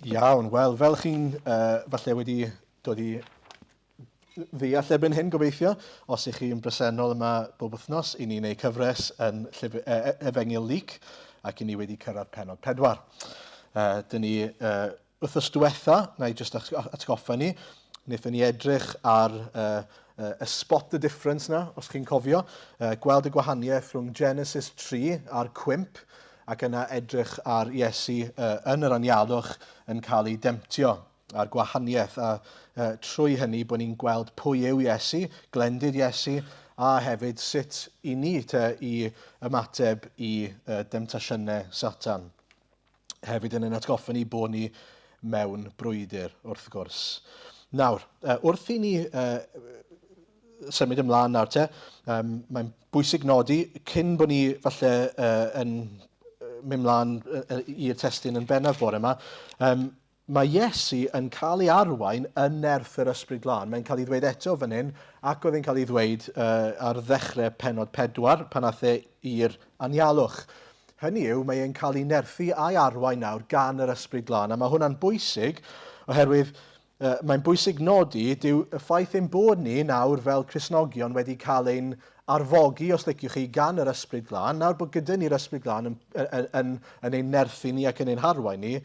Iawn, wel, fel chi'n falle wedi dod i ddeall erbyn hyn gobeithio, os ych chi'n bresennol yma bob wythnos, i ni wneud cyfres yn Efengyl Luc, ac i ni wedi cyrraedd pennod 4. Dyn ni wythnos diwetha, na i jyst atgoffa ni, wnaethon ni edrych ar y spot the difference na, os chi'n cofio, gweld y gwahaniaeth rhwng Genesis 3 a'r 5, ac yna edrych ar Iesu yn yr anialwch yn cael ei demtio a'r gwahaniaeth. A trwy hynny bod ni'n gweld pwy yw Iesu, glendid Iesu, a hefyd sut i ni i ymateb i demtasiynau Satan. Hefyd yn atgoffa ni bod ni mewn brwydr wrth gwrs. Nawr, wrth i ni symud ymlaen nawr mae'n bwysig nodi, cyn bod ni falle yn mynd mlaen i'r testun yn bennaf bore yma, mae Iesu yn cael ei arwain yn nerth yr Ysbryd Glân. Mae'n cael ei ddweud eto fan hyn, ac oedd e'n cael ei ddweud ar ddechrau pennod 4, pan ath i'r anialwch. Hynny yw, mae e'n cael ei nerthu a'i arwain nawr gan yr Ysbryd Glân. A mae hwnna'n bwysig, oherwydd mae'n bwysig nodi, dyw y ffaith ein bod ni nawr fel Cristnogion wedi cael ein arfogi, os liciwch chi, gan yr Ysbryd Glân. Nawr bod gyda ni'r Ysbryd Glân yn ein nerthu ni ac yn ein harwain ni,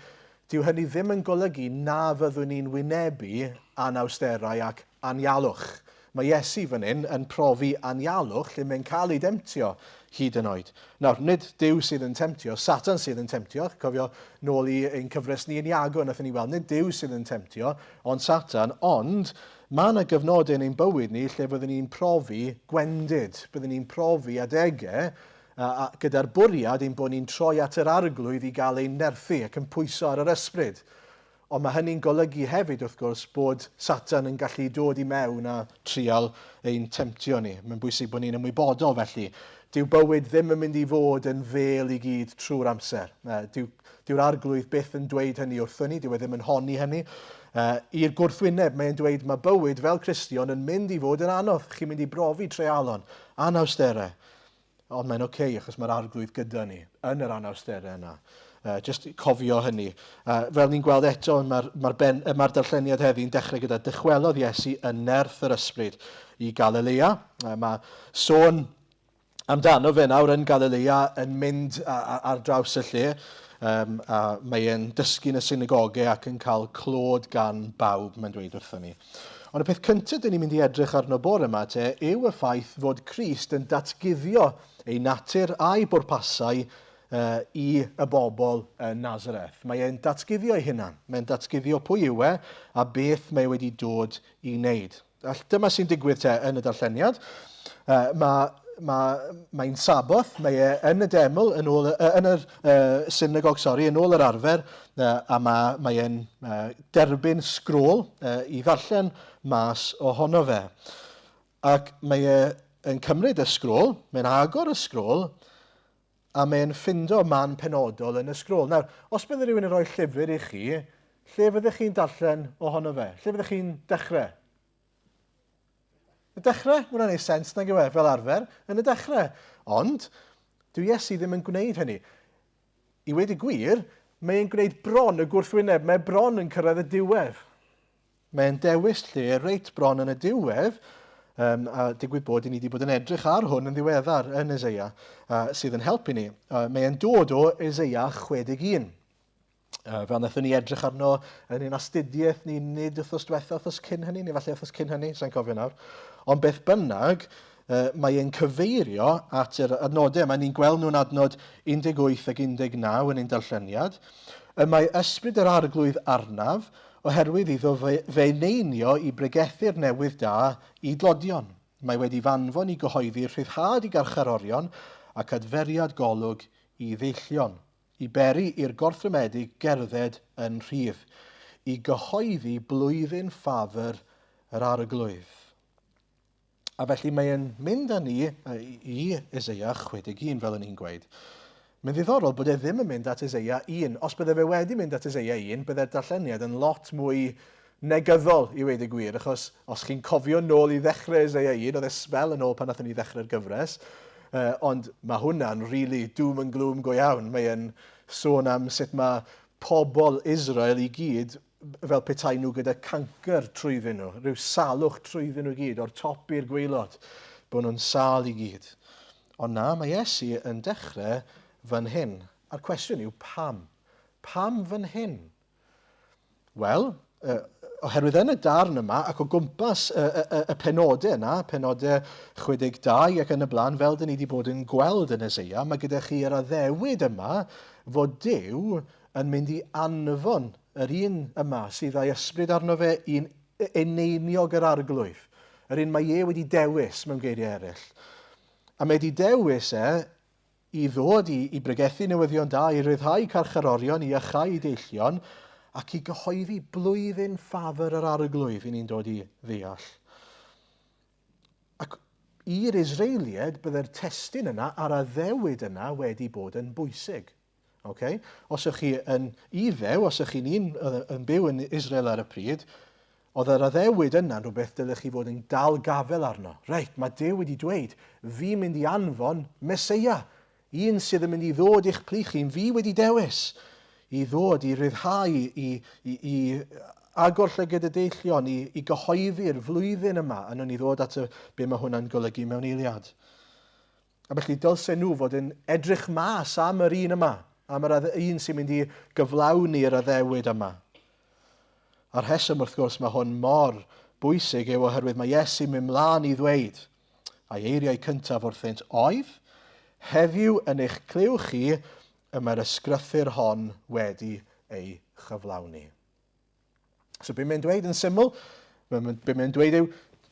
dyw hynny ddim yn golygu na fyddwn ni'n wynebu anawsterau ac anialwch. Mae Iesu fan hyn yn profi anialwch lle mae'n cael ei demtio hyd yn oed. Nawr, nid Duw sydd yn temtio, Satan sydd yn temtio. Cofio nôl i ein cyfres ni yn Iago, nathon ni weld, nid Duw sydd yn temtio, ond Satan, ond mae yna gyfnodau yn ein bywyd ni lle byddwn ni'n profi gwendid, byddwn ni'n profi adegau, gyda'r bwriad ein bod ni'n troi at yr arglwydd i gael ein nerthu ac yn pwyso ar yr ysbryd. Ond mae hynny'n golygu hefyd, wrth gwrs, bod Satan yn gallu dod i mewn a trial ein temtio ni. Mae'n bwysig bod ni'n ymwybodol felly. Dyw bywyd ddim yn mynd i fod yn fel i gyd trwy'r amser. Dyw'r arglwydd byth yn dweud hynny wrthyn ni, dyw e ddim yn honni hynny. I'r gwrthwyneb, mae'n dweud mae bywyd fel Cristion yn mynd i fod yn anodd. Chi'n mynd i brofi treialon, anawsterau. Ond mae'n oce, achos mae'r arglwydd gyda ni yn yr anawsterau yna. Just cofio hynny. Fel ni'n gweld eto, mae'r darlleniad heddiw'n dechrau gyda dychwelodd Iesu yn nerth yr ysbryd i Galilea. Mae sôn amdano fe nawr yn Galilea yn mynd ar draws y lle. A mae'n dysgu yn y synagogau ac yn cael clod gan bawb, mae'n dweud wrthyn ni. Ond y peth cyntaf dyn ni'n mynd i edrych arno bore yma yw y ffaith fod Crist yn datguddio ei natur a'i bwrpasau i y bobl yn Nazareth. Mae e'n datguddio ei hunan. Mae'n datguddio pwy yw e a beth mae wedi dod i wneud. Dyma sy'n digwydd yn y darlleniad. Mae'n saboth, mae yn y deml, yn yr synagog, yn ôl yr arfer, a mae e'n derbyn sgrôl i ddarllen mas ohono fe. Ac mae e'n cymryd y sgrôl, mae'n agor y sgrôl, a mae'n ffindo man penodol yn y sgrôl. Nawr, os bydde rhywun yn rhoi llyfr i chi, lle fyddech chi'n darllen ohono fe? Lle fyddech chi'n dechrau? Y dechrau, hwnna'n ei sens nag yw e, fel arfer, yn y dechrau. Ond, dyw Iesu ddim yn gwneud hynny. I wedi gwir, mae'n gwneud bron y gwrthwyneb, mae bron yn cyrraedd y diwedd. Mae'n dewis lle reit bron yn y diwedd, a digwydd bod i ni wedi bod yn edrych ar hwn yn ddiweddar yn Eseia, sydd yn helpu ni. Mae'n dod o Eseia 61. Fel wnaethon ni edrych arno yn ein astudiaeth ni nid wythnos diwetha, wythnos cyn hynny, neu falle wythnos cyn hynny, sa'n cofio nawr. Ond beth bynnag, mae e'n cyfeirio at yr adnodau. Mae ni'n gweld nhw'n adnod 18 ac 19 yn ein darlleniad. Mae ysbryd yr arglwydd arnaf oherwydd iddo fe neinio i bregethu'r newydd da i dlodion. Mae wedi fanfon i gyhoeddi'r rhyddhad i garcharorion ac adferiad golwg i ddeillion. I beri i'r gorthrymedig gerdded yn rhydd, i gyhoeddi blwyddyn ffafr yr arglwydd. A felly mae'n mynd â ni i Eseia 61 fel yn ni'n gweud. Mae'n ddiddorol bod e ddim yn mynd at Eseia 1. Os bydde fe wedi mynd at Eseia 1, bydde'r darlleniad yn lot mwy negyddol i weid y gwir, achos os chi'n cofio nôl i ddechrau Eseia 1, oedd e sbel yn ôl pan nathon ni ddechrau'r gyfres, ond mae hwnna'n really doom and gloom go iawn. Mae'n sôn am sut mae pobl Israel i gyd fel petai nhw gyda cancer trwyddyn nhw, rhyw salwch trwyddyn nhw gyd, o'r top i'r gwaelod, bod nhw'n sal i gyd. Ond na, mae Iesu yn dechrau fan hyn. A'r cwestiwn yw pam? Pam fan hyn? Wel, oherwydd yn y darn yma, ac o gwmpas y penodau yna, penodau 62 ac yn y blaen, fel dyn ni wedi bod yn gweld yn Eseia, mae gyda chi yr addewid yma fod Duw yn mynd i anfon yr un yma sydd â'i ysbryd arno fe i'n eneiniog yr arglwydd. Yr un mae wedi dewis mewn geiriau eraill. A mae wedi dewis i ddod i bregethu newyddion da, i ryddhau carcharorion, i achau i deillion, ac i gyhoeddi blwyddyn ffafr yr arglwydd i ni'n dod i ddeall. Ac i'r Israeliad, byddai'r testun yna a'r addewid yna wedi bod yn bwysig. Okay? Os ych chi yn Iddew, os ych chi'n yn byw yn Israel ar y pryd, oedd yr addewid yna rhywbeth dylech chi fod yn dal gafel arno. Reit, mae Duw wedi dweud, fi'n mynd i anfon Meseia, un sydd yn mynd i ddod i'ch plu chi'n fi wedi dewis, i ddod, i ryddhau, i agor llygad y deillion, i gyhoeddi'r flwyddyn yma, a nhw'n i ddod at be mae hwnna'n golygu mewn eiliad. A felly dylsen nhw fod yn edrych mas am yr un yma, am yr un sy'n mynd i gyflawni'r addewid yma. A'r rheswm wrth gwrs mae hwn mor bwysig yw oherwydd mae Iesu mynd mlaen i ddweud, a'i eiriau cyntaf wrthynt oedd, heddiw yn eich clyw chi, y mae'r ysgrythyr hon wedi ei chyflawni. So be mae'n dweud yn syml? Be mae'n dweud yw,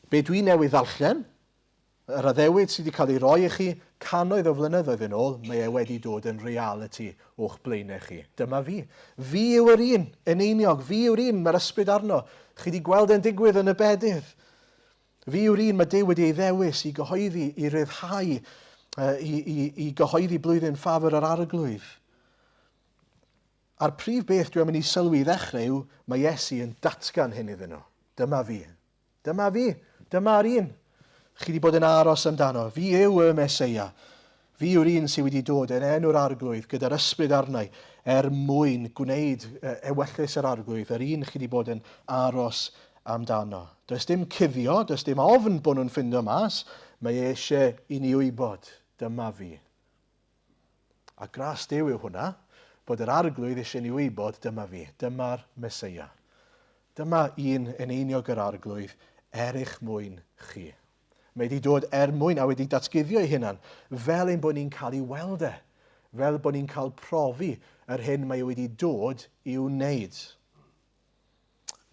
be dwi newydd ddarllen, yr addewid sydd wedi cael ei roi i chi cannoedd o flynyddoedd yn ôl, mae wedi dod yn reality o'ch blaenau chi. Dyma fi. Fi yw yr un, yn einiog. Fi yw'r un, mae'r ysbryd arno. Chi wedi gweld e'n digwydd yn y bedydd. Fi yw'r un mae Duw wedi ei ddewis i gyhoeddi, i ryddhau, i gyhoeddi blwyddyn ffafr yr arglwydd. A'r prif beth dwi'n mynd i sylwi i ddechrau yw, mae Iesu yn datgan hyn iddyn nhw. Dyma fi. Dyma fi. Dyma'r un. Chi wedi bod yn aros amdano. Fi yw y Meseia. Fi yw'r un sydd wedi dod yn enw'r arglwydd gyda'r ysbryd arnau mwyn gwneud ewyllus yr arglwydd, yr un chi wedi bod yn aros amdano. Does dim cuddio, does dim ofn bod nhw'n ffindo mas, mae eisiau i ni wybod, dyma fi. A gras Duw yw hwnna, bod yr arglwydd eisiau ni wybod, dyma fi, dyma'r Meseia. Dyma un yn einiog yr arglwydd, eich mwyn chi. Mae wedi dod mwyn a wedi datguddio ei hunan, fel ein bod ni'n cael ei weld fel bod ni'n cael profi yr hyn mae wedi dod i'w wneud.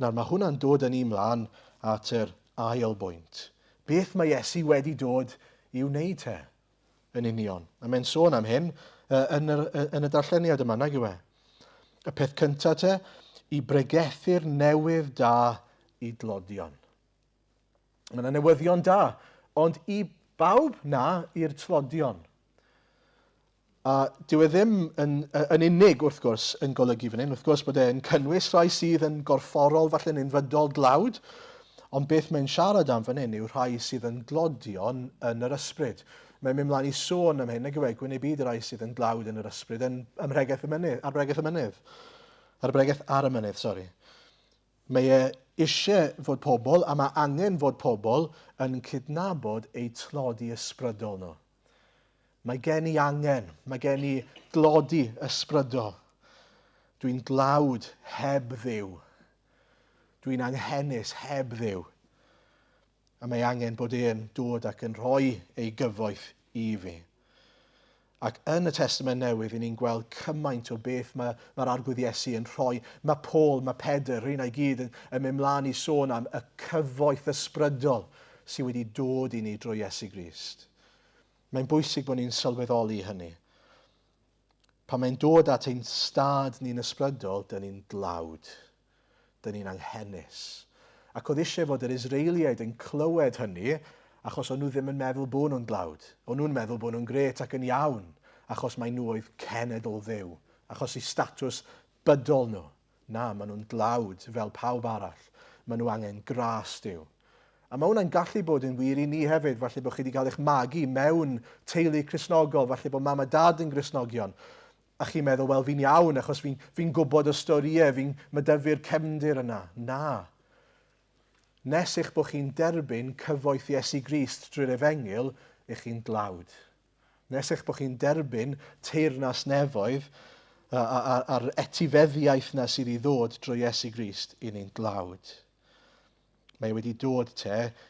Nawr, mae hwnna'n dod yn ei mlaen at yr ail bwynt. Beth mae Iesu wedi dod i'w wneud yn union? A mae'n sôn am hyn yn y darlleniad yma, nag yw e? Y peth cyntaf i bregethu'r newydd da i dlodion. Mae yna newyddion da, ond i bawb na i'r tlodion. A dyw e ddim yn unig, wrth gwrs, yn golygu fan hyn. Wrth gwrs bod e'n cynnwys rhai sydd yn gorfforol, falle'n unfydol dlawd, ond beth mae'n siarad am fan hyn yw rhai sydd yn glodion yn yr ysbryd. Mae'n mynd mlaen i sôn am hyn, nag yw e, gwneud byd y rhai sydd yn dlawd yn yr ysbryd, ar bregaeth ar y mynydd, sori. Mae eisiau fod pobl, a mae angen fod pobl yn cydnabod eu tlodi ysbrydol nhw. Mae gen i angen, mae gen i glodi ysbrydol. Dwi'n dlawd heb Dduw. Dwi'n anghennus heb Dduw. A mae angen bod e'n dod ac yn rhoi ei gyfoeth i fi. Ac yn y Testament Newydd, ni'n gweld cymaint o beth mae'r arglwydd Iesu yn rhoi. Mae Paul, mae Pedr, rhywun a'i gyd yn mynd mlaen i sôn am y cyfoeth ysbrydol sydd wedi dod i ni drwy Iesu Grist. Mae'n bwysig bod ni'n sylweddoli hynny. Pan mae'n dod at ein stad ni'n ysbrydol, dyn ni'n dlawd. Dyn ni'n anghennus. Ac oedd eisiau fod yr Israeliaid yn clywed hynny, achos o'n nhw ddim yn meddwl bod nhw'n dlawd. O'n nhw'n meddwl bod nhw'n gret ac yn iawn, achos mae nhw oedd cenedl Dduw, achos eu statws bydol nhw. Na, maen nhw'n dlawd fel pawb arall. Maen nhw angen gras Duw. A mae hwnna'n gallu bod yn wir i ni hefyd, falle bod chi wedi cael eich magu mewn teulu Cristnogol, falle bod mam a dad yn Gristnogion. A chi'n meddwl, wel, fi'n iawn achos fi'n gwybod y storiau, mae dyfu'r cefndir yna. Na. Nes eich bod chi'n derbyn cyfoeth Iesu Grist drwy'r Efengyl, eich chi'n dlawd. Nes eich bod chi'n derbyn teyrnas nefoedd a'r etifeddiaeth na sydd i ddod drwy Iesu Grist i ni'n dlawd. Mae wedi dod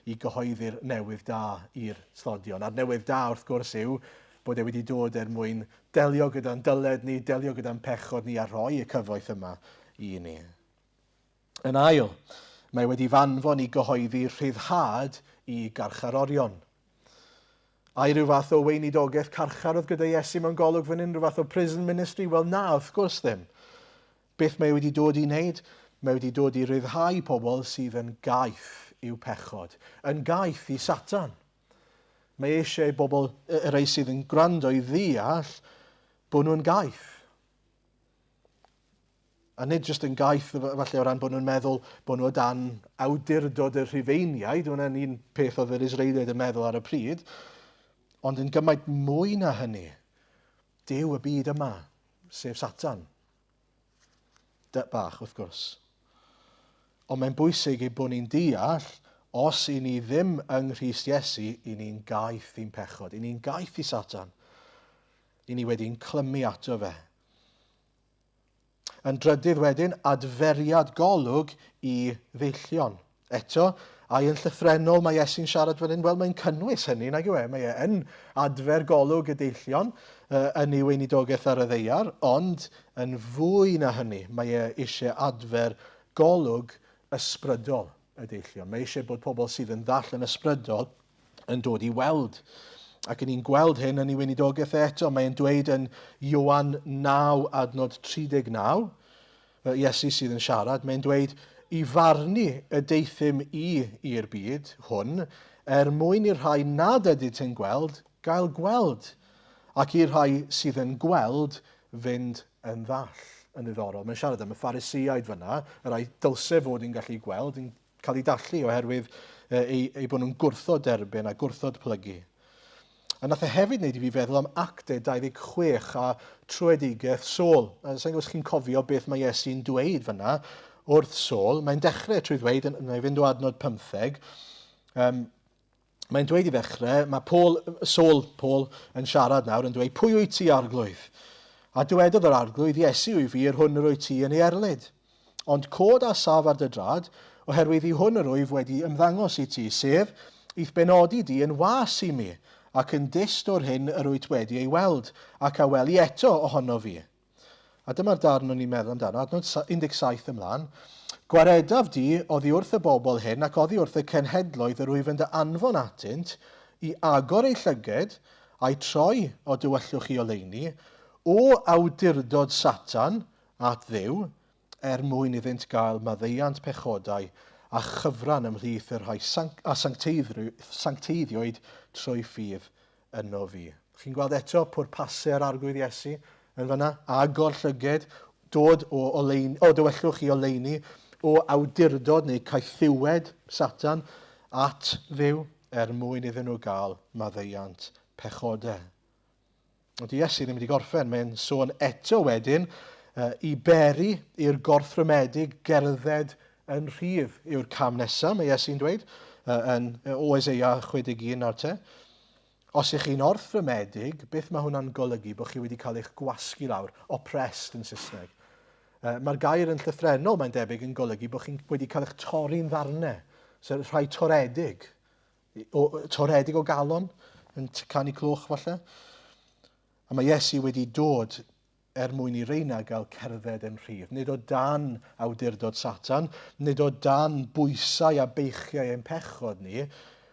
i gyhoeddi'r newydd da i'r slodion. A'r newydd da wrth gwrs yw bod wedi dod mwyn delio gyda'n dyled ni, delio gyda'n pechod ni a rhoi y cyfoeth yma i ni. Yn ail, mae wedi fanfon i gyhoeddi rhyddhad i garcharorion. A ryw fath o weinidogaeth carchar oedd gyda Iesu mewn golwg fan hyn, ryw fath o prison ministry? Wel na, wrth gwrs ddim. Beth mae wedi dod i wneud? Mae wedi dod i ryddhau pobl sydd yn gaeth i'w pechod, yn gaeth i Satan. Mae eisiau bobl, y rhai sydd yn gwrando i ddeall, bod nhw'n gaeth. A nid jyst yn gaeth, falle o ran bod nhw'n meddwl bod nhw dan awdurdod y Rhufeiniaid, hwnna'n un peth oedd yr Israeliaid yn meddwl ar y pryd, ond yn gymaint mwy na hynny, Duw y byd yma, sef Satan. Bach, wrth gwrs. Ond mae'n bwysig i bod ni'n deall, os i ni ddim yng Nghrist Iesu, i ni'n gaeth i'n pechod, i ni'n gaeth i Satan, i ni wedi'n clymu ato fe. Yn drydydd wedyn, adferiad golwg i ddeillion. Eto, a yn llythrenol mae Iesu'n siarad fan hyn, wel mae'n cynnwys hynny, nag yw e, mae yn adfer golwg y deillion yn ei weinidogaeth ar y ddeiar, ond yn fwy na hynny, mae eisiau adfer golwg ysbrydol y deillion. Mae eisiau bod pobl sydd yn ddall yn ysbrydol yn dod i weld. Ac yn ni'n gweld hyn yn ei weinidogaeth eto, mae'n dweud yn Ioan 9 adnod 39, Iesu sydd yn siarad, mae'n dweud, i farnu y deithim i'r byd hwn, mwyn i'r rhai nad ydynt yn gweld, gael gweld, ac i'r rhai sydd yn gweld fynd yn ddall. Yn ddiddorol. Mae'n siarad am y Pharisiaid fyna, y rai dylse fod yn gallu gweld, yn cael ei dallu oherwydd eu bod nhw'n gwrthod derbyn a gwrthod plygu. A nath e hefyd wneud i fi feddwl am Actau 26 a troedigaeth Saul. Sa'n gwybod chi'n cofio beth mae Iesu'n dweud fyna wrth Saul. Mae'n dechrau trwy ddweud, yn ei fynd o adnod 15, mae'n dweud i ddechrau, mae Saul yn siarad nawr yn dweud, pwy wyt ti arglwydd? A dywedodd yr arglwydd, Iesu yw fi, hwn yr wyt ti yn ei erlyd. Ond cod a saf ar dy drad, oherwydd i hwn yr wyf wedi ymddangos i ti, sef, i'th benodi di yn was i mi, ac yn dist o'r hyn yr wyt wedi ei weld, ac a weli eto ohono fi. A dyma'r darn o'n i'n meddwl amdano, adnod 17 ymlaen. Gwaredaf di oddi wrth y bobl hyn, ac oddi wrth y cenhedloedd yr wyf yn dy anfon atynt, i agor ei llyged, a'i troi o dywyllwch i oleuni, o awdurdod Satan at Dduw, mwyn iddynt gael maddeuant pechodau a chyfran ymhlith yr rhai sancteiddiwyd trwy ffydd yno fi. Chi'n gweld eto pwrpasau'r arglwydd Iesu yn fyna, agor llyged, dod o dywyllwch i oleuni, o awdurdod neu caethiwed Satan at Dduw mwyn iddyn nhw gael maddeuant pechodau. Ond Iesu ddim wedi gorffen, mae'n sôn eto wedyn i beri i'r gorthrymedig gerdded yn rhydd yw'r cam nesaf, mae Iesu'n dweud, o Eseia 61 ar te. Os ych chi'n orthrymedig, beth mae hwnna'n golygu bod chi wedi cael eich gwasgu lawr, oppressed yn Saesneg. Mae'r gair yn llythrennol, mae'n debyg, yn golygu bod chi wedi cael eich torri'n ddarnau. So, rhai toredig o galon, yn canu clwch falle. A mae Iesu wedi dod mwyn i reina gael cerdded yn rhydd. Nid o dan awdurdod Satan, nid o dan bwysau a beichiau ein pechod ni,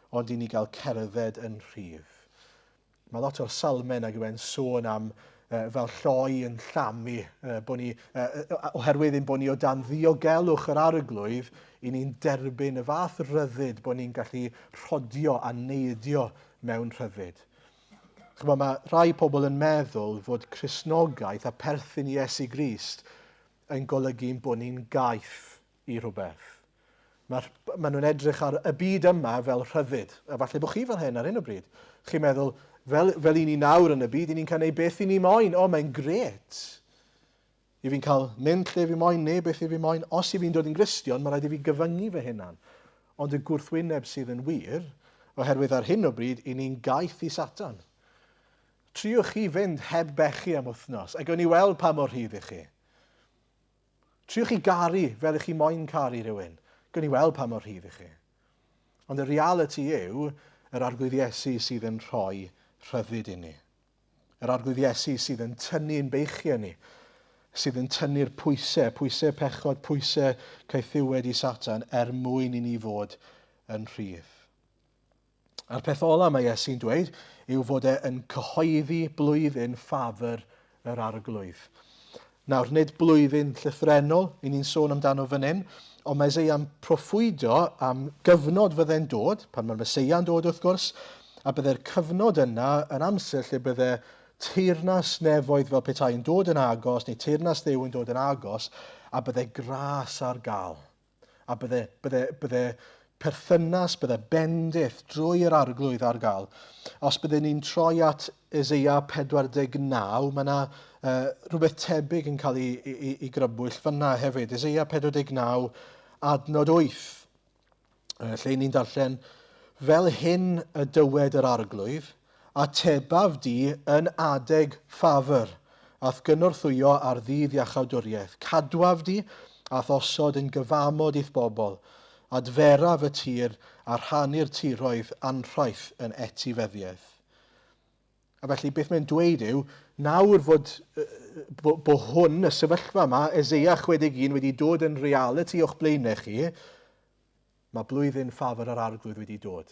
ond i ni gael cerdded yn rhydd. Mae lot o'r salmau nag yw'n sôn am fel lloi yn llamu, oherwydd ein bod ni o dan ddiogelwch yr arglwydd, i ni'n derbyn y fath ryddid bod ni'n gallu rhodio a neidio mewn rhyddid. Mae rhai pobl yn meddwl fod Cristnogaeth a perthyn i Iesu Grist yn golygu bod ni'n gaeth i rhywbeth. Maen nhw'n edrych ar y byd yma fel rhyddid. A falle bod chi fel hyn ar hyn o bryd. Chi'n meddwl, fel i ni nawr yn y byd, i ni'n cael ei beth i ni moyn. O, mae'n gret. I fi'n cael mynd lle fi moyn, neu beth i fi moyn. Os i fi'n dod yn Gristion, mae rhaid i fi gyfyngu fy hunan. Ond y gwrthwyneb sydd yn wir, oherwydd ar hyn o bryd, i ni'n gaeth i Satan. Triwch chi fynd heb bechu am wythnos, a gawn ni weld pa mor rhydd i chi. Triwch chi garu fel ych chi moyn caru rhywun. Gawn ni weld pa mor rhydd i chi. Ond y reality yw yr arglwydd Iesu sydd yn rhoi rhyddid i ni. Yr arglwydd Iesu sydd yn tynnu'n beichiau ni. Sydd yn tynnu'r pwysau pechod, pwysau caethiwed i Satan mwyn i ni fod yn rhydd. A'r peth ola mae Iesu'n dweud yw fod e'n cyhoeddi blwyddyn ffafr yr arglwydd. Nawr, nid blwyddyn llythrenol, i ni'n sôn amdano fan hyn, ond mae Eseia'n proffwydo am gyfnod fydde'n dod, pan mae'r Meseia'n dod wrth gwrs, a bydde'r cyfnod yna yn amser lle bydde teyrnas nefoedd fel petai'n dod yn agos, neu teyrnas Dduw yn dod yn agos, a bydde gras ar gael. A bydde perthynas, bydde bendith drwy'r arglwydd ar gael. Os bydde ni'n troi at Eseia 49, mae yna rhywbeth tebyg yn cael ei grybwyll fyna hefyd. Eseia 49, adnod 8, lle ni'n darllen, fel hyn y dywed yr arglwydd, a tebaf di yn adeg ffafr, ath gynorthwyo ar ddydd iachawdwriaeth. Cadwaf di, ath osod yn gyfamod i'th bobl, adferaf y tir a rhannu'r tiroedd anrhaith yn etifeddiaeth. A felly beth mae'n dweud yw, nawr fod hwn, y sefyllfa yma, Eseia 61 wedi dod yn reality o'ch blaenau chi, mae blwyddyn ffafr yr arglwydd wedi dod.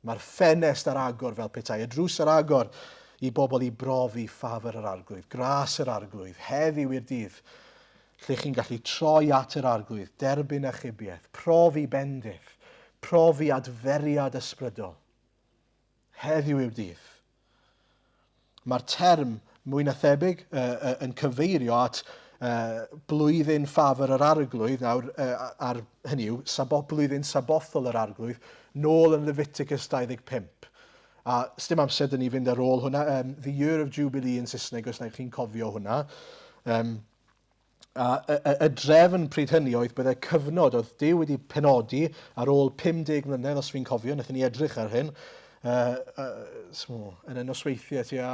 Mae'r ffenest ar agor fel petai, y drws ar agor i bobl i brofi ffafr yr arglwydd, gras yr arglwydd, heddiw i'r dydd, lle chi'n gallu troi at yr arglwydd, derbyn achubiaeth, profi bendith, profi adferiad ysbrydol. Heddiw i'r dydd. Mae'r term mwy na thebyg yn cyfeirio at blwyddyn ffafr yr arglwydd, nawr ar hynny yw, blwyddyn sabothol yr arglwydd, nôl yn Leviticus 25. A sdim amser dyn ni fynd ar ôl hwnna, the Year of Jubilee yn Saesneg, os na chi'n cofio hwnna. Y drefn pryd hynny oedd bydde cyfnod oedd Duw wedi penodi ar ôl 50 mlynedd, os fi'n cofio, nathon ni edrych ar hyn, yn y nosweithiau tua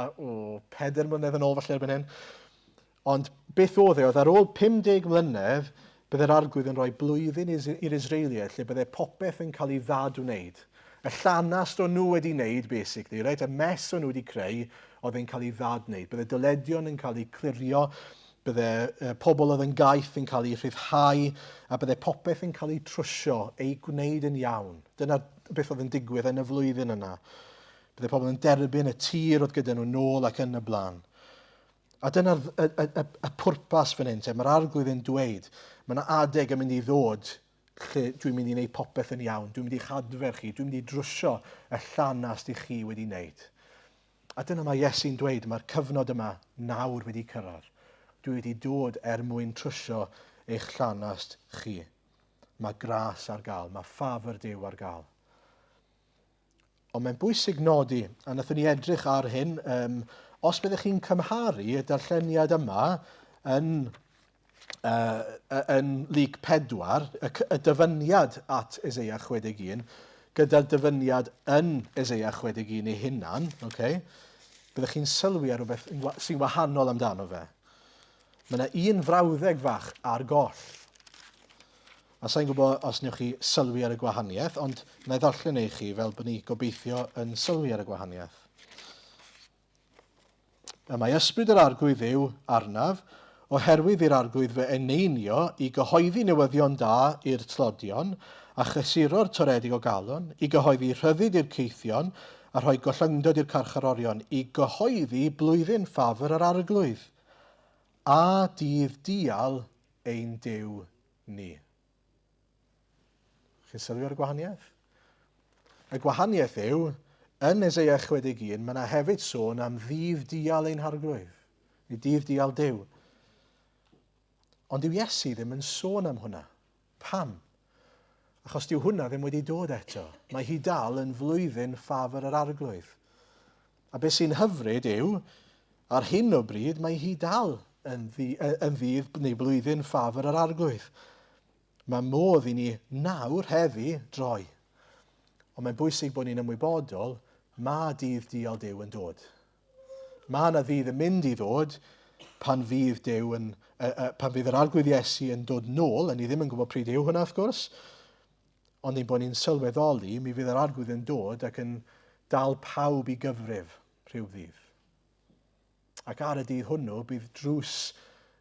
4 mlynedd yn ôl falle erbyn hyn. Ond beth oedd ar ôl 50 mlynedd, bydde'r arglwydd yn rhoi blwyddyn i'r Israeliaid, lle bydde popeth yn cael ei ddad wneud. Y llanast o'n nhw wedi wneud, basically, right? Y mes o'n nhw wedi creu, oedd e'n cael ei ddad wneud. Bydde dyledion yn cael ei clirio, bydde pobl oedd yn gaeth yn cael ei rhyddhau, a bydde popeth yn cael ei trwsio, ei gwneud yn iawn. Dyna beth oedd yn digwydd yn y flwyddyn yna. Bydde pobl yn derbyn y tir oedd gyda nhw nôl ac yn y blaen. A dyna'r pwrpas fan hyn, mae'r arglwydd yn dweud, mae yna adeg yn mynd i ddod lle dwi'n mynd i wneud popeth yn iawn, dwi'n mynd i chadfer chi, dwi'n mynd i drwsio y llanast i chi wedi wneud. A dyna mae Iesu'n dweud, mae'r cyfnod yma nawr wedi cyrraedd. Dwi wedi dod mwyn trwsio eich llanast chi. Mae gras ar gael, mae ffafr Duw ar gael. Ond mae'n bwysig nodi, a nathon ni edrych ar hyn, os byddech chi'n cymharu y darlleniad yma yn Lyc 4, y dyfyniad at Eseia 61, gyda'r dyfyniad yn Eseia 61 ei hunan, byddech chi'n sylwi ar rhywbeth sy'n wahanol amdano fe. Mae yna un frawddeg fach ar goll. A sa'n gwybod os newch chi sylwi ar y gwahaniaeth, ond na i ddarllen ei chi fel bod ni gobeithio yn sylwi ar y gwahaniaeth. Y mae ysbryd yr arglwydd yw arnaf, oherwydd i'r arglwydd fe eneinio i gyhoeddi newyddion da i'r tlodion, a chysuro'r toredig o galon, i gyhoeddi rhyddid i'r ceithion, a rhoi gollyngdod i'r carcharorion, i gyhoeddi blwyddyn ffafr yr arglwydd, a dydd dial ein Duw ni. Chi'n sylwi ar y gwahaniaeth? Y gwahaniaeth yw, yn Eseia 61, mae yna hefyd sôn am ddydd dial ein harglwydd, neu dydd dial Duw. Ond dyw Iesu ddim yn sôn am hwnna. Pam? Achos dyw hwnna ddim wedi dod eto. Mae hi dal yn flwyddyn ffafr yr arglwydd. A beth sy'n hyfryd yw, ar hyn o bryd mae hi dal yn ddydd neu blwyddyn ffafr yr arglwydd. Mae modd i ni nawr heddi droi. Ond mae'n bwysig bod ni'n ymwybodol, mae dydd dial Duw yn dod. Mae yna ddydd yn mynd i ddod pan fydd yr arglwydd Iesu yn dod nôl, a ni ddim yn gwybod pryd yw hwnna wrth gwrs, ond ein bod ni'n sylweddoli, mi fydd yr arglwydd yn dod ac yn dal pawb i gyfrif rhyw ddydd. Ac ar y dydd hwnnw, bydd drws,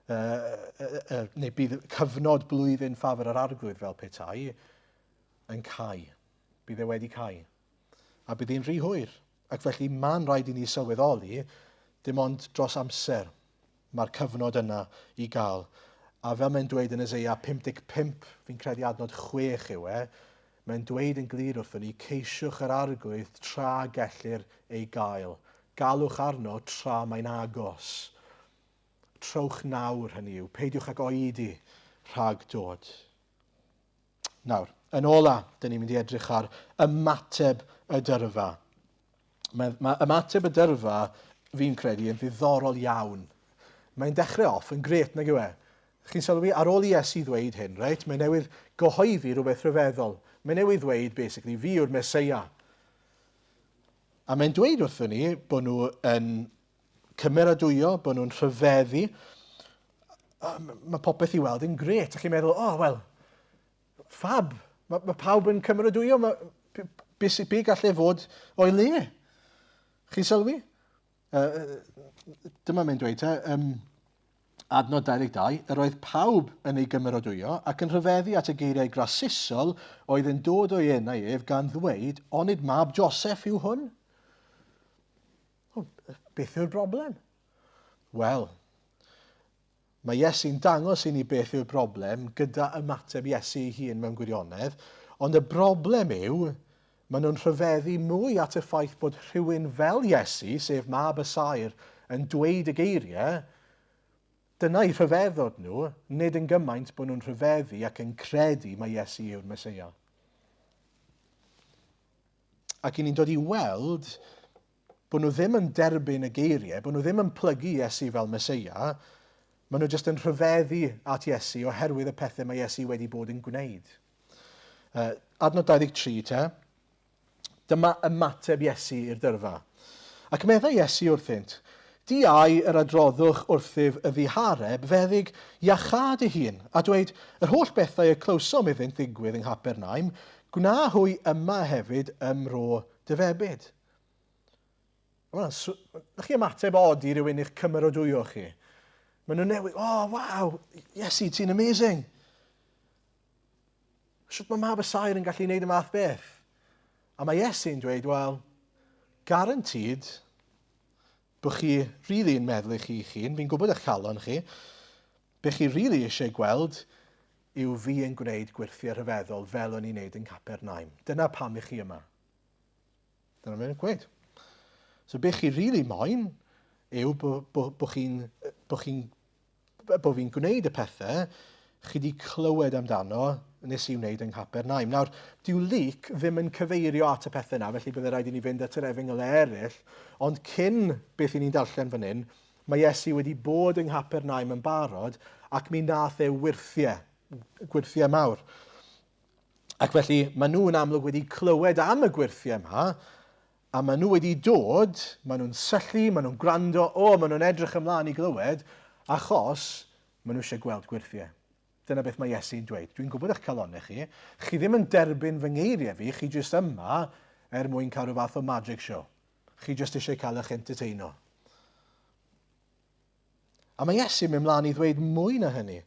neu bydd cyfnod blwyddyn ffafr yr arglwydd fel petai yn cau. Bydd e wedi cau. A bydd hi'n rhy hwyr. Ac felly mae'n rhaid i ni sylweddoli, dim ond dros amser mae'r cyfnod yna i gael. A fel mae'n dweud yn Eseia 55, fi'n credu adnod 6 yw e, mae'n dweud yn glir wrthyn ni, ceisiwch yr arglwydd tra gellir ei gael. Galwch arno tra mae'n agos. Trowch nawr hynny yw, peidiwch ag oedi rhag dod. Nawr, yn ola, dyn ni'n mynd i edrych ar ymateb y dyrfa. Mae ymateb y dyrfa, fi'n credu, yn ddiddorol iawn. Mae'n dechrau off yn gret, nag yw e? Chi'n sylwi, ar ôl i Iesu ddweud hyn, right? Mae newydd gyhoeddi rhywbeth rhyfeddol. Mae newydd ddweud, basically, fi yw'r Meseia. A mae'n dweud wrthyn ni bod nhw yn cymeradwyo, bod nhw'n rhyfeddu. Mae popeth i weld yn gret. A chi'n meddwl, ffab, mae pawb yn cymeradwyo. Beth gallai fod o'i le? Chi'n sylwi? Dyma mae'n dweud, adnod 22, yr oedd pawb yn ei gymeradwyo ac yn rhyfeddu at y geiriau grasusol oedd yn dod o'i enau ef gan ddweud, onid mab Joseph yw hwn? Beth yw'r broblem? Wel, mae Iesu'n dangos i ni beth yw'r broblem gyda ymateb Iesu ei hun mewn gwirionedd, ond y broblem yw, maen nhw'n rhyfeddu mwy at y ffaith bod rhywun fel Iesu, sef mab y sair, yn dweud y geiriau, dyna'i rhyfeddod nhw, nid yn gymaint bod nhw'n rhyfeddu ac yn credu mae Iesu yw'r Meseia. Ac i ni'n dod i weld bod nhw ddim yn derbyn y geiriau, bod nhw ddim yn plygu Iesu fel Meseia, maen nhw jyst yn rhyfeddu at Iesu oherwydd y pethau mae Iesu wedi bod yn gwneud. Adnod 23 te, dyma ymateb Iesu i'r dyrfa. Ac meddai Iesu wrthynt, di ai yr adroddwch wrthyf y ddihareb feddyg iachad ei hun, a dweud, yr holl bethau y clywsom iddynt ddigwydd yng Nghapernaum, gwna hwy yma hefyd ym Mro Dyfebyd. Ydych chi ymateb od i rywun i'ch cymeradwyo chi? Maen nhw'n newid, waw, Iesu, ti'n amazing. Sut mae mab y sair yn gallu gwneud y math beth? A mae Iesu'n dweud, wel, garantid bod chi rili yn meddwl eich hun, fi'n gwybod eich chalon chi, beth chi rili eisiau gweld yw fi yn gwneud gwirthiau rhyfeddol fel o'n i'n gwneud yn Capernaum. Dyna pam i chi yma. Dyna mae'n gweud. So beth chi rili moyn yw bod fi'n gwneud y pethau chi wedi clywed amdano nes i wneud yng Nghapernaum. Nawr, dyw Luc ddim yn cyfeirio at y pethau yna, felly byddai rhaid i ni fynd at yr efengylau eraill, ond cyn beth i ni'n darllen fan hyn, mae Iesu wedi bod yng Nghapernaum yn barod ac mi nath e gwirthiau mawr. Ac felly, maen nhw yn amlwg wedi clywed am y gwirthiau yma, a maen nhw wedi dod, maen nhw'n syllu, maen nhw'n gwrando, maen nhw'n edrych ymlaen i glywed, achos maen nhw eisiau gweld gwirthiau. Dyna beth mae Iesu'n dweud. Dwi'n gwybod eich calonau chi. Chi ddim yn derbyn fy ngeiriau fi, chi jyst yma mwyn cael rhyw fath o magic show. Chi jyst eisiau cael eich entertaino. A mae Iesu'n mynd mlaen i ddweud mwy na hynny.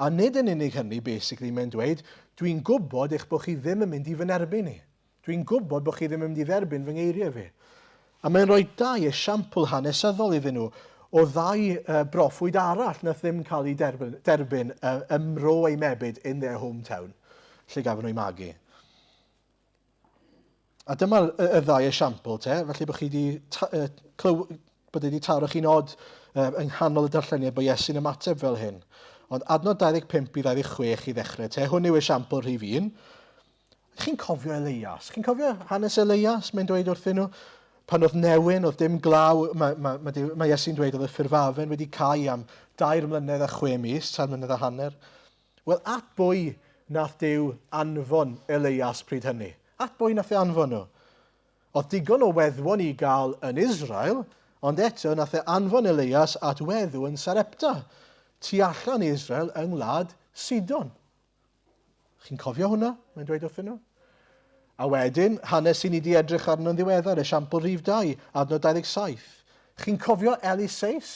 A nid yn unig hynny, basically, mae'n dweud, dwi'n gwybod eich bod chi ddim yn mynd i fy nerbyn ni. Dwi'n gwybod bod chi ddim yn mynd i dderbyn fy ngeiriau fi. A mae'n rhoi dau esiampl hanesyddol iddyn nhw o ddau broffwyd arall na ddim cael ei derbyn ymro ei mebyd in their hometown, lle gafon nhw'i magu. A dyma'r ddau esiampl te, felly bod chi wedi taro chi'n od yng nghanol y darlleniad bod Iesu'n ymateb fel hyn. Ond adnod 25 i 26 i ddechrau te, hwn yw esiampl rhif 1. Chi'n cofio Elias? Chi'n cofio hanes Elias? Mae'n dweud wrthyn nhw, Pan oedd newyn, oedd dim glaw, mae Iesu'n dweud oedd y ffurfafen wedi cael am 2 mlynedd a 6 mis, 3 mlynedd a hanner. Wel, at bwy nath Duw anfon Elias pryd hynny? At bwy nath ei anfon nhw? Oedd digon o weddwon i gael yn Israel, ond eto nath ei anfon Elias at weddw yn Sarepta, tu allan Israel yng ngwlad Sidon. Chi'n cofio hwnna? Mae'n dweud wrthyn nhw. A wedyn, hanes sy'n ni wedi edrych arno'n ddiweddar, esiampl rhif 2, adnod 27. Chi'n cofio Eliseis?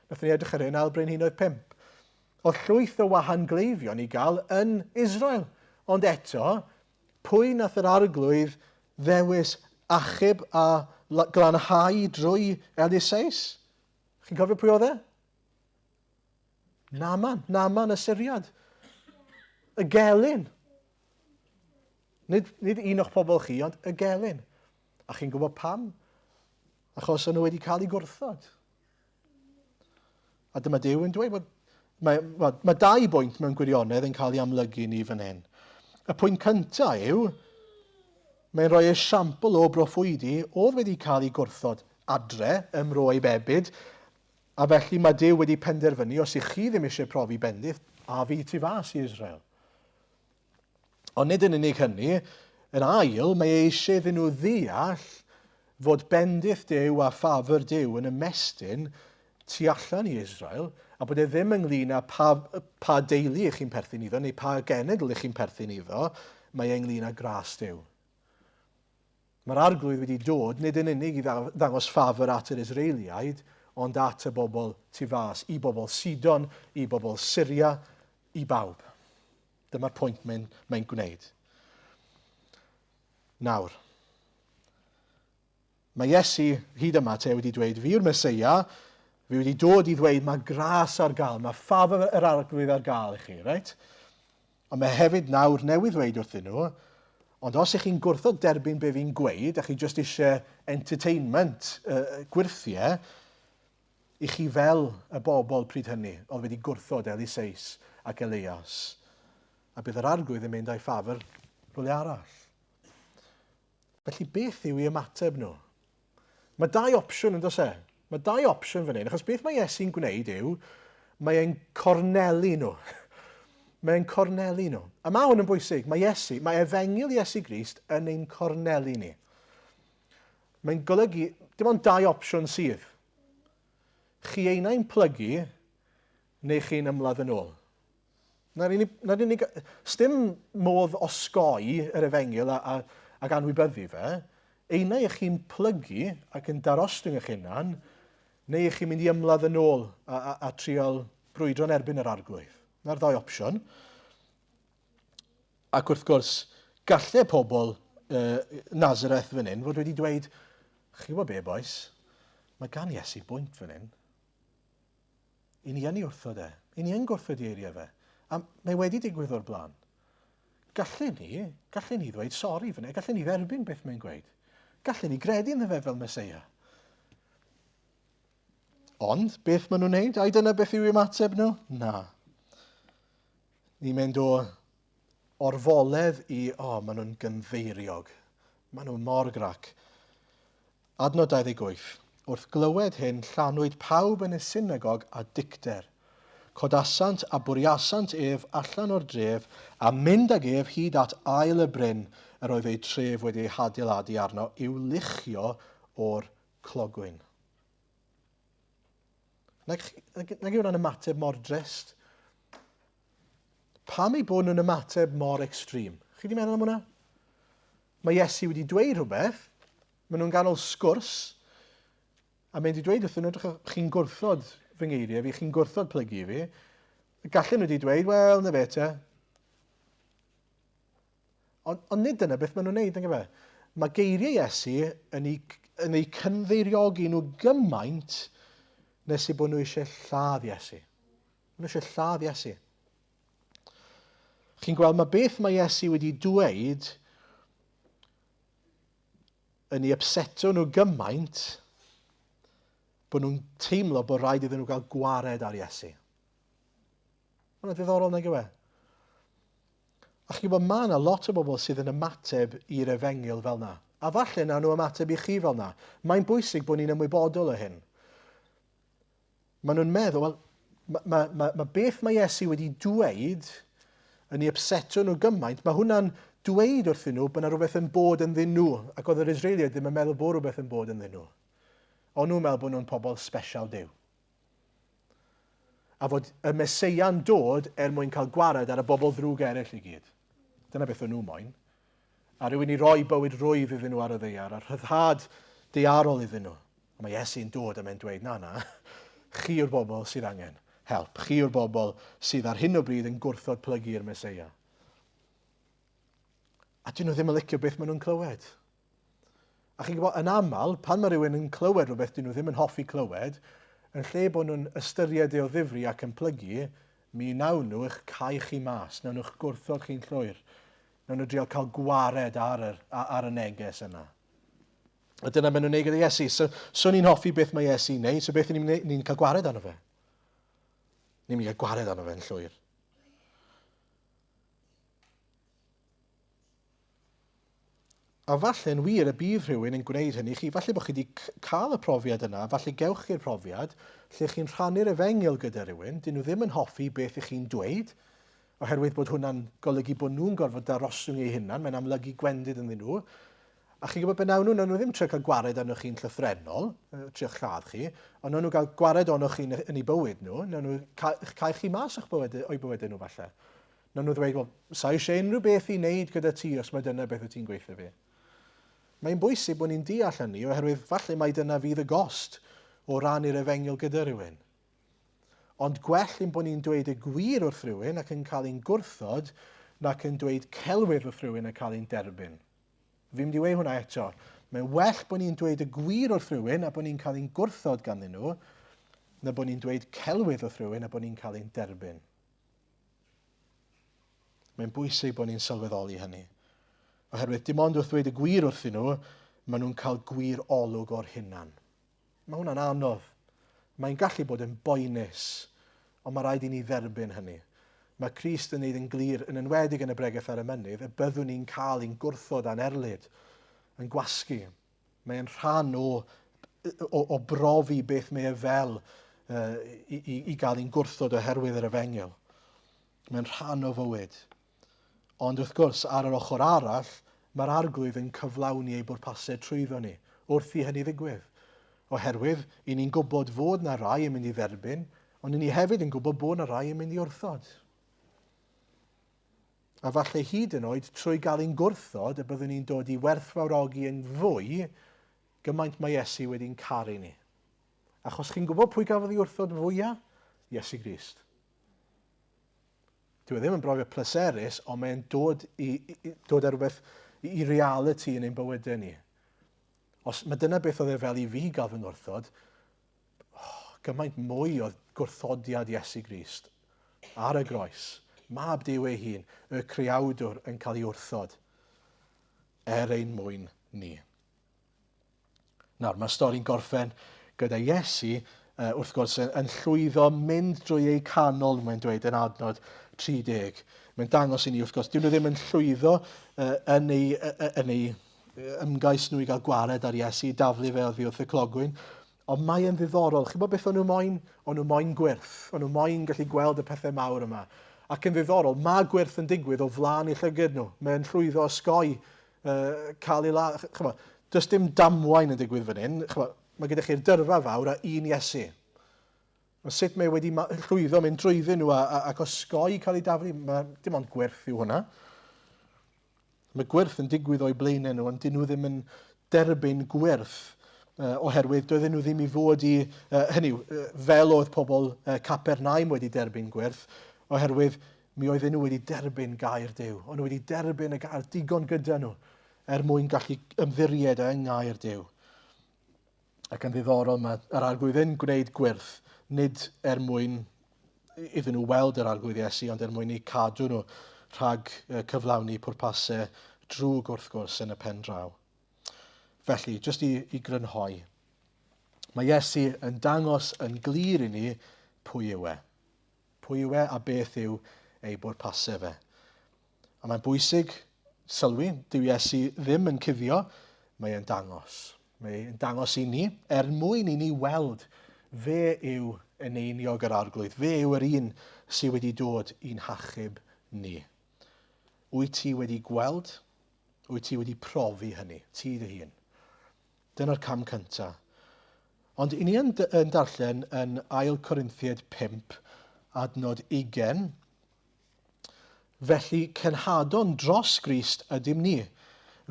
Nath ni edrych ar hyn al Brenhinoedd 5. Oedd llwyth o wahan gleifion i gael yn Israel. Ond eto, pwy nath yr arglwydd ddewis achub a glanhau drwy Eliseis? Chi'n cofio pwy oedd e? Naman y Syriad. Y gelyn. Nid un o'ch pobl chi, ond y gelyn. A chi'n gwybod pam? Achos nhw wedi cael eu gwrthod. A dyma Duw yn dweud bod mae 2 bwynt mewn gwirionedd yn cael ei amlygu ni fan hyn. Y pwynt cyntaf yw, mae'n rhoi esiampl o broffwydi oedd wedi cael ei gwrthod adre ym Mro ei Bebyd, a felly mae Duw wedi penderfynu, os ych chi ddim eisiau profi bendith, a fi tu fas i Israel. Ond nid yn unig hynny, yn ail, mae eisiau iddyn nhw ddeall fod bendith Duw a ffafr Duw yn ymestyn tu allan i Israel, a bod e ddim ynglyn â pa deulu ych chi'n perthyn iddo, neu pa genedl ych chi'n perthyn iddo, mae ynglyn â gras Duw. Mae'r arglwydd wedi dod nid yn unig i ddangos ffafr at yr Israeliaid, ond at y bobl tu fas, i bobl Sidon, i bobl Syria, i bawb. Dyma'r pwynt mae'n gwneud. Nawr, mae Iesu hyd yma te wedi dweud, fi yw'r Meseia, fi wedi dod i ddweud mae gras ar gael, mae ffafr yr arglwydd ar gael i chi, right? Ond mae hefyd nawr newydd ddweud wrthyn nhw, ond os ych chi'n gwrthod derbyn be fi'n gweud, a chi jyst eisiau entertainment, gwirthiau, i chi fel y bobl pryd hynny, oedd wedi gwrthod Eliseis ac Elias. A bydd yr arglwydd yn mynd â'i ffafr rhywle arall. Felly beth yw ei ymateb nhw? Mae 2 opsiwn yn dos e. Mae 2 opsiwn fan hyn, achos beth mae Iesu'n gwneud yw, mae e'n cornelu nhw. Mae e'n cornelu nhw. A mae hwn yn bwysig. Mae efengyl Iesu Grist yn ein cornelu ni. Mae'n golygu, dim ond 2 opsiwn sydd. Chi einau'n plygu, neu chi'n ymladd yn ôl. Sdim modd osgoi yr efengyl ac anwybyddu fe, einau ych chi'n plygu ac yn darostwng eich hunan, neu ych chi'n mynd i ymladd yn ôl a trial brwydro'n erbyn yr arglwydd. Na'r 2 opsiwn. Ac wrth gwrs, gallai pobl Nazareth fan hyn fod wedi dweud, chi wybod be, boys, mae gan Iesu bwynt fan hyn. I ni yn ei wrthod e. I ni yn gwrthod i eiriau fe. A mae wedi digwydd o'r blaen. Gallai ni ddweud sori fan hyn, gallai ni dderbyn beth mae'n gweud. Gallai ni gredu yn fe fel Meseia. Ond, beth maen nhw'n wneud? A dyna beth yw ymateb nhw? Na. Ni'n mynd o orfoledd i, maen nhw'n gynddeiriog. Maen nhw'n mor grac. Adnod 28. Wrth glywed hyn, llanwyd pawb yn y synagog a dicter. Codasant a bwriasant ef allan o'r dref a mynd ag ef hyd at ail y bryn yr oedd ei tref wedi ei hadeiladu arno i'w luchio o'r clogwyn. Nag yw hwnna'n ymateb mor drist? Pam ei bod nhw'n ymateb mor extrem? Chi wedi meddwl am hwnna? Mae Iesu wedi dweud rhywbeth, maen nhw'n ganol sgwrs, a mae wedi dweud wrthyn nhw, chi'n gwrthod fy ngeiriau fi, chi'n gwrthod plygu fi, gallen nhw wedi dweud, wel, na fe te. Ond nid dyna beth maen nhw'n neud, yng Nghymru. Mae geiriau Iesu yn ei cynddeiriogi nhw gymaint nes i bod nhw eisiau lladd Iesu. Maen nhw eisiau lladd Iesu. Chi'n gweld, mae beth mae Iesu wedi dweud yn ei upseto nhw gymaint bod nhw'n teimlo bod rhaid iddyn nhw gael gwared ar Iesu. Mae'n ddiddorol nag yw e. A chi'n gwybod, mae yna lot o bobl sydd yn ymateb i'r efengyl fel yna. A falle na nhw ymateb i chi fel na. Mae'n bwysig bod ni'n ymwybodol o hyn. Maen nhw'n meddwl, wel, mae beth mae Iesu wedi dweud yn ei upseto nhw gymaint, mae hwnna'n dweud wrthyn nhw bod yna rhywbeth yn bod yn ddyn nhw, ac oedd yr Israeliaid ddim yn meddwl bod rhywbeth yn bod yn ddyn nhw. Ond nhw'n meddwl bod nhw'n pobl special Duw. A fod y Meseia'n dod mwyn cael gwared ar y bobl ddrwg eraill i gyd. Dyna beth o'n nhw moyn. A rhywun i roi bywyd rwydd iddyn nhw ar y ddeiar, a rhyddhad deiarol iddyn nhw. A mae Iesu'n dod a mae'n dweud, na, chi yw'r bobl sydd angen help. Chi yw'r bobl sydd ar hyn o bryd yn gwrthod plygu'r Meseia. A dyn nhw ddim yn licio beth maen nhw'n clywed. A chi'n gwybod, yn aml, pan mae rhywun yn clywed rhywbeth dyn nhw ddim yn hoffi clywed, yn lle bod nhw'n ystyried ei o ddifri ac yn plygu, mi nawn nhw eich cael chi mas, nawn nhw'ch gwrthod chi'n llwyr. Nawn nhw drial cael gwared ar y neges yna. A dyna maen nhw'n neud gyda Iesu. So ni'n hoffi beth mae Iesu'n neud, so beth ni'n cael gwared arno fe. Ni'n cael gwared arno fe'n llwyr. A falle'n wir y bydd rhywun yn gwneud hynny chi. Falle bod chi wedi cael y profiad yna, falle gewch chi'r profiad, lle chi'n rhannu'r efengyl gyda rhywun, dyn nhw ddim yn hoffi beth ych chi'n dweud, oherwydd bod hwnna'n golygu bod nhw'n gorfod daroswng eu hunan, mae'n amlygu gwendid ynddyn nhw. A chi'n gwybod beth nawn nhw ddim trio cael gwared arnoch chi'n llythrenol, trio lladd chi, ond nawn nhw gael gwared arnoch chi yn ei bywyd nhw, nawn nhw cael chi mas o'i bywyd nhw falle. Nawn nhw ddweud, wel, sa eisiau unrhyw beth i wneud gyda ti os mae dyna beth wyt ti'n gweithio fi. Mae'n bwysig bod ni'n deall hynny, oherwydd falle mae dyna fydd y gost o rannu'r efengyl gyda rhywun. Ond gwell yn bod ni'n dweud y gwir wrth rhywun ac yn cael ein gwrthod nac yn dweud celwydd wrth rhywun a cael ein derbyn. Fi'n mynd i weid hwnna eto. Mae'n well bod ni'n dweud y gwir wrth rhywun a bod ni'n cael ein gwrthod ganddyn nhw, na bod ni'n dweud celwydd wrth rhywun a bod ni'n cael ein derbyn. Mae'n bwysig bod ni'n sylweddoli hynny. Oherwydd dim ond wrth dweud y gwir wrthyn nhw, maen nhw'n cael gwir olwg o'r hunan. Mae hwnna'n anodd. Mae'n gallu bod yn boenus, ond mae rhaid i ni dderbyn hynny. Mae Crist yn gwneud yn glir, yn enwedig yn y bregaeth ar y mynydd, y byddwn ni'n cael ein gwrthod a'n erlyd, yn gwasgu. Mae'n rhan o brofi beth mae e fel i gael ein gwrthod oherwydd yr efengyl. Mae'n rhan o fywyd. Ond wrth gwrs, ar yr ochr arall, mae'r arglwydd yn cyflawni ei bwrpasau trwyddo ni, wrth i hynny ddigwydd. Oherwydd, i ni'n gwybod fod yna rai yn mynd i dderbyn, ond i ni hefyd yn gwybod bod yna rai yn mynd i wrthod. A falle hyd yn oed, trwy gael ein gwrthod, y byddwn ni'n dod i werthfawrogi yn fwy, gymaint mae Iesu wedi'n caru ni. Achos chi'n gwybod pwy gafodd ei wrthod fwyaf? Iesu Grist. Dwi ddim yn brofiad pleserus, ond mae'n dod ar rhywbeth i reality yn ein bywydau ni. Os mae dyna beth oedd e fel i fi gael fy wrthod, gymaint mwy o gwrthodiad Iesu Grist ar y groes. Mab Duw ei hun, y creawdwr yn cael ei wrthod ein mwyn ni. Nawr, mae stori'n gorffen gyda Iesu, wrth gwrs, yn llwyddo mynd drwy ei canol, mae'n dweud yn adnod 30. Mae'n dangos i ni, wrth gwrs, dyn nhw ddim yn llwyddo yn ei ymgais nhw i gael gwared ar Iesu, daflu fe oddi wrth y clogwyn, ond mae yn ddiddorol. Chi'n bod beth o'n nhw moyn? O'n nhw moyn gwyrth. O'n nhw moyn gallu gweld y pethau mawr yma. Ac yn ddiddorol, mae gwyrth yn digwydd o flaen eu llygyd nhw. Mae'n llwyddo osgoi, cael ei la... Does dim damwain yn digwydd fan hyn. Mae gyda chi'r dyrfa fawr a un Iesu. Sut mae wedi llwyddo mynd drwyddyn nhw ac osgoi cael ei daflu, dim ond gwyrth yw hwnna. Mae gwyrth yn digwydd o'i blaenau nhw, ond dyn nhw ddim yn derbyn gwyrth, oherwydd doedden nhw ddim i fod i, fel oedd pobl Capernaum wedi derbyn gwyrth, oherwydd mi oedden nhw wedi derbyn gair Duw. O'n nhw wedi derbyn y gair digon gyda nhw mwyn gallu ymddiried yng ngair Duw. Ac yn ddiddorol, mae'r arglwydd yn gwneud gwyrth, nid mwyn iddyn nhw weld yr arglwydd Iesu, ond mwyn i cadw nhw rhag cyflawni pwrpasau drwg wrth gwrs yn y pen draw. Felly, jyst i grynhoi, mae Iesu yn dangos yn glir i ni pwy yw e. Pwy yw e a beth yw ei bwrpasau fe. A mae'n bwysig sylwi, dyw Iesu ddim yn cuddio mae e'n dangos. Mae e'n dangos i ni, mwyn i ni weld fe yw yn einiog yr arglwydd. Fe yw yr un sydd wedi dod i'n hachub ni. Wyt ti wedi gweld? Wyt ti wedi profi hynny? Ti dy hun. Dyna'r cam cyntaf. Ond i ni yn darllen yn ail Corinthiaid 5, adnod 20. Felly cenhadon dros Grist ydym ni,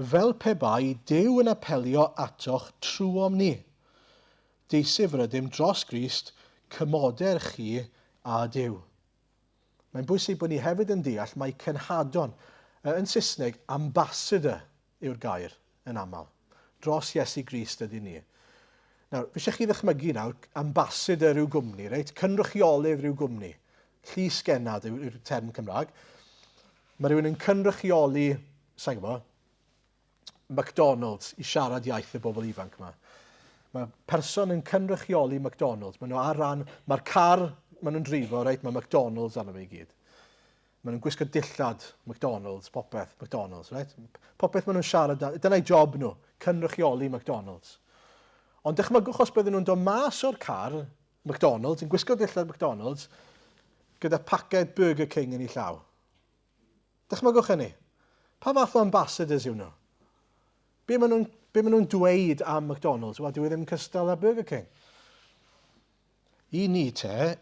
fel pe bai Duw yn apelio atoch trwom ni. Deisif rydym dros Grist, cymoder chi a Duw. Mae'n bwysig bod ni hefyd yn deall mae cenhadon, yn Saesneg, ambassador yw'r gair yn aml. Dros Iesu Grist ydyn ni. Nawr, fi eisiau chi ddychmygu nawr, ambassador ryw gwmni, reit? Cynrychiolydd ryw gwmni. Llys genad yw'r term Cymraeg. Mae rhywun yn cynrychioli, sa'n gwybod, McDonald's i siarad iaith y bobl ifanc yma. Mae person yn cynrychioli McDonald's. Mae nhw ar ran, mae'r car maen nhw'n drifo, reit? Mae McDonald's arno fe i gyd. Maen nhw'n gwisgo dillad McDonald's, popeth McDonald's, right? Popeth maen nhw'n siarad, dyna'i job nhw, cynrychioli McDonald's. Ond dychmygwch os bydden nhw'n dod mas o'r car, McDonald's, yn gwisgo dillad McDonald's, gyda paced Burger King yn ei llaw. Dychmygwch hynny. Pa fath o ambassadors yw nhw? Be maen nhw'n dweud am McDonald's? Wel, dyw e ddim cystal â Burger King. I ni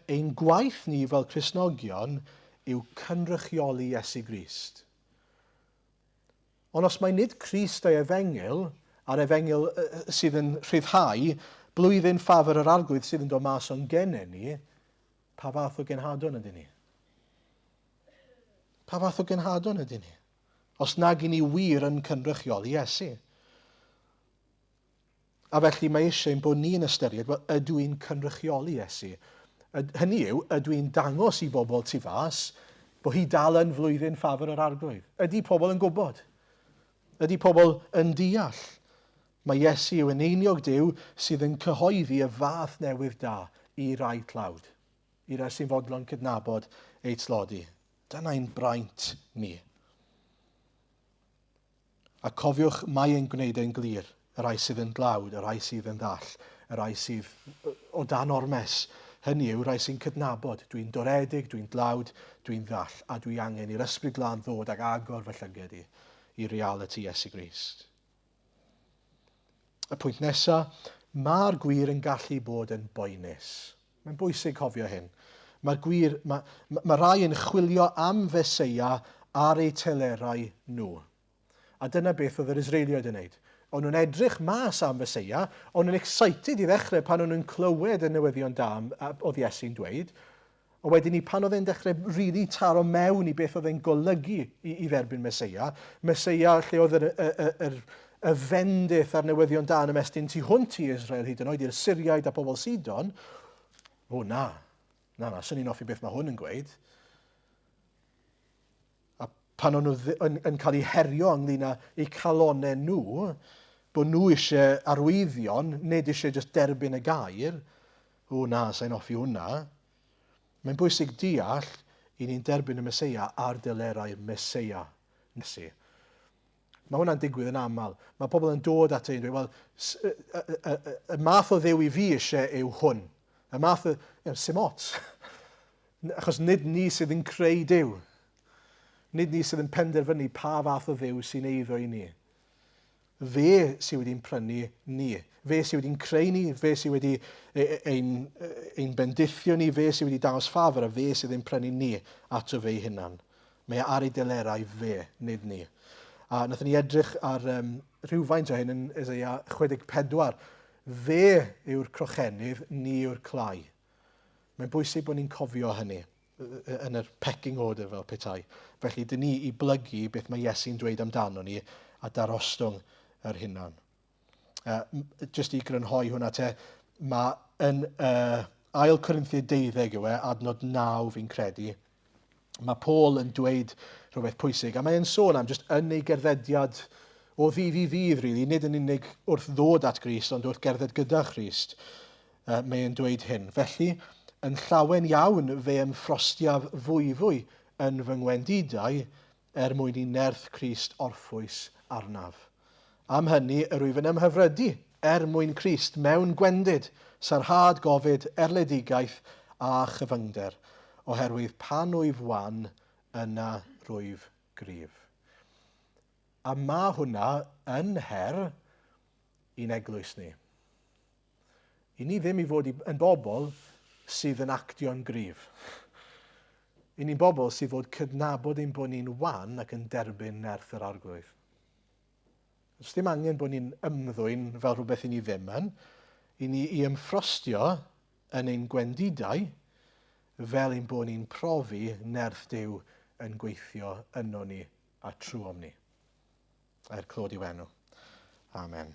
ein gwaith ni fel Cristnogion yw cynrychioli Iesu Grist. Ond os mae nid Crist ei efengil, a'r efengil sydd yn rhyddhau, blwyddyn ffafr yr arglwydd sydd yn dod mas o'n genen ni, pa fath o genhadon ydyn ni? Pa fath o genhadon ydyn ni? Os nag i ni wir yn cynrychioli Iesu. A felly mae eisiau bod ni'n ystyried, wel, ydw i'n cynrychioli Iesu. Hynny yw, ydw i'n dangos i bobl tu fas bod hi dal yn flwyddyn ffafr yr arglwydd. Ydy pobl yn gwybod? Ydy pobl yn deall? Mae Iesu yw yn einiog Duw sydd yn cyhoeddi y fath newydd da i rai tlawd. I rai sy'n fodlon cydnabod ei tlodi. Dyna'n braint ni. A cofiwch, mae e'n gwneud e'n glir. Y rai sydd yn dlawd, y rai sydd yn ddall, y rai sydd o dan ormes. Hynny yw, rai sy'n cydnabod. Dwi'n doredig, dwi'n dlawd, dwi'n ddall, a dwi angen i'r ysbryd glân ddod ag agor fy llyged i reality Iesu Grist. Y pwynt nesaf, mae'r gwir yn gallu bod yn boenus. Mae'n bwysig cofio hyn. Mae rai yn chwilio am Feseia ar eu telerau nhw. A dyna beth oedd yr Israeliad yn gwneud. O'n nhw'n edrych mas am Feseia, o'n nhw'n excited i ddechrau pan o'n nhw'n clywed y newyddion da oedd Iesu'n dweud. A wedyn ni pan oedd e'n dechrau rili taro mewn i beth oedd e'n golygu i dderbyn Meseia. Meseia lle oedd y fendith a'r newyddion da yn ymestyn tu hwnt i Israel hyd yn oed i'r Syriaid a pobl Sidon. O na, sy'n ni'n offi beth mae hwn yn gweud. A pan o'n nhw yn cael eu herio ynglyn â eu calonau nhw, bod nhw eisiau arwyddion, nid eisiau just derbyn y gair. O na, sy'n offi hwnna. Mae'n bwysig deall i ni'n derbyn y Meseia ar delerau'r Meseia. Mae hwnna'n digwydd yn aml. Mae pobl yn dod at ein dweud, y math o ddew i fi eisiau yw hwn. Y math o, sim ots. Achos nid ni sydd yn creu Duw. Nid ni sydd yn penderfynu pa fath o ddew sy'n eiddo i ni. Fe sydd wedi'n prynu ni. Fe sydd wedi'n creu ni, fe sydd wedi ein bendithio ni, fe sydd wedi dangos ffafr, a fe sydd yn prynu ni ato fe hunan. Mae ar ei delerau fe, nid ni. A nathon ni edrych ar rhywfaint o hyn yn Eseia 64. Fe yw'r crochennydd, ni yw'r clai. Mae'n bwysig bod ni'n cofio hynny yn yr pecking order fel petai. Felly, dyn ni i blygu beth mae Iesu'n dweud amdano ni a darostwng yr hunan. Just i grynhoi hwnna mae yn ail Corinthiaid 12 yw adnod 9 fi'n credu. Mae Paul yn dweud rhywbeth pwysig, a mae'n sôn am just yn ei gerddediad o ddydd i ddydd, really, nid yn unig wrth ddod at Grist, ond wrth gerdded gyda Christ. Mae'n dweud hyn. Felly, yn llawen iawn fe ymffrostiaf fwy yn fy ngwendidau mwyn i nerth Crist orffwys arnaf. Am hynny, yr wyf yn ymhyfrydu mwyn Crist mewn gwendid, sarhad gofid, erledigaeth a chyfyngder, oherwydd pan wyf wan yna rwyf gryf. A mae hwnna yn her i'n eglwys ni. I ni ddim i fod yn bobl sydd yn actio'n gryf. I ni'n bobl sydd fod cydnabod ein bod ni'n wan ac yn derbyn nerth yr arglwydd. Os ddim angen bod ni'n ymddwyn fel rhywbeth i ni ddim yn, i ni i ymffrostio yn ein gwendidau fel ein bod ni'n profi nerth Duw yn gweithio yno ni a trwom ni. A'r clod i'w enw. Amen.